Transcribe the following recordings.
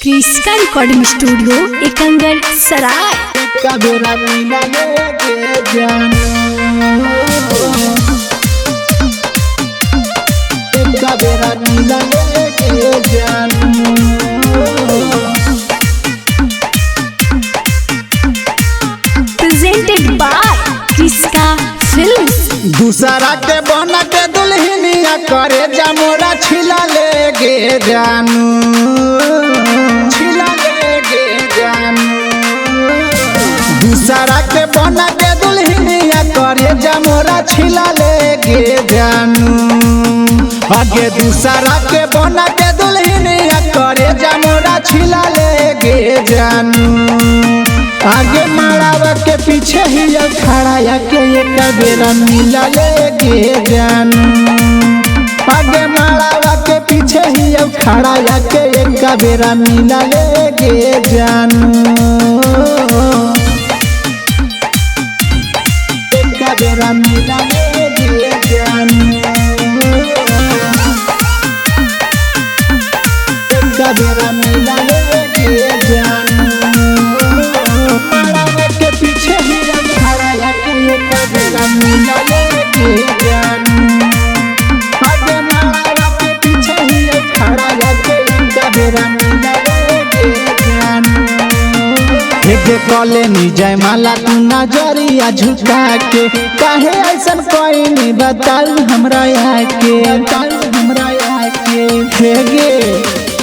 क्रिस्का recording studio Ekangar सराय। कबेरा नीला लेके जानो, कबेरा नीला लेके जानो। Presented by Kriska films. दूसरा के बना के दुल्हनिया करे जामोरा छिला लेके जानो, छिला लेके जानो। दूसरा के बना के दुल्हनिया करे जामोरा छिला लेके जानो। आगे दूसरा के बना के दुल्हनिया करे जामोरा छिला लेके जानो। आगे मारावा के पीछे ही खड़ा या के एक बेरा मिला लेके जानो। आगे मारावा के पीछे ही खड़ा या के एक बेरा मिला लेके जानो। एक बेरा मिला लेके जानो, एक बेरा मिला लेके जानो। कॉलेनी जयमाला तू नजरिया झुका के काहे ऐसन कोई नहीं बताऊ हमरा आके, बताऊ हमरा आके।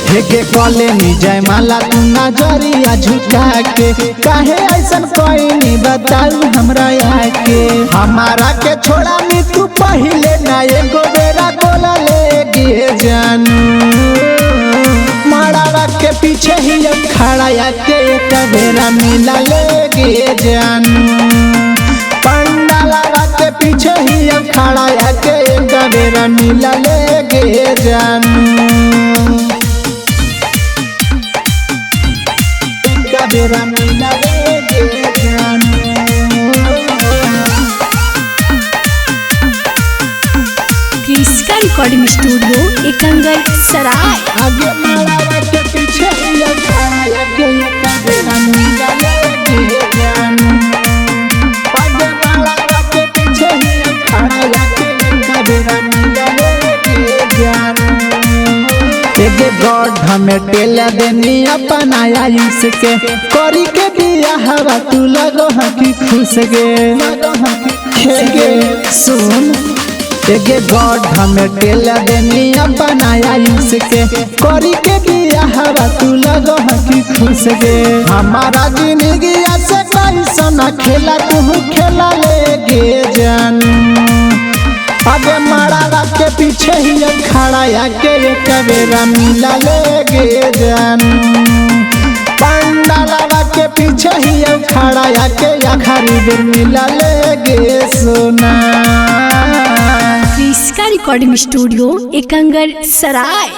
हेगे कॉलेनी जयमाला तू नजरिया झुका के काहे ऐसन कोई नहीं बताऊ हमरा आके। हमारा के छोड़ा नी तू पहिले ना एगो बेरा बोला लेके जानो। मारावा के पीछे ही खड़ा या के एक बेरा मिला लेके जानो। पंडाला के पीछे ही खड़ा या के एक बेरा मिला लेके जानो। एक बेरा मिला लेके जानो। क्रिस्का रिकॉर्डिंग स्टूडियो एकंगर सराय। आगे मारावा के पीछे ही खड़ा या के एक बेरा मिला लेके जानो। आगे मारावा के पीछे ही खड़ा या के एक बेरा मिला लेके जानो। एगे गड्ढा में टेला देनी अपना आयुष के करी के बिया हवा तू लगो हकी खुश गे, लगो हकी गे। सुन एगे गड्ढा में टेला देनी अपना आयुष के करी के बिया हवा तू लगो हकी खुश गे। हमारा जिंदगी से कैसा खेला तू खेला लेके जानो। आगे मारावा के पीछे ही खड़ा या के एक बेरा मिला लेके जानो। पंडालावा के पीछे ही खड़ा या के आखिरी बेर मिला लेके सोना। क्रिस्का रिकॉर्डिंग स्टूडियो एकंगर सराय।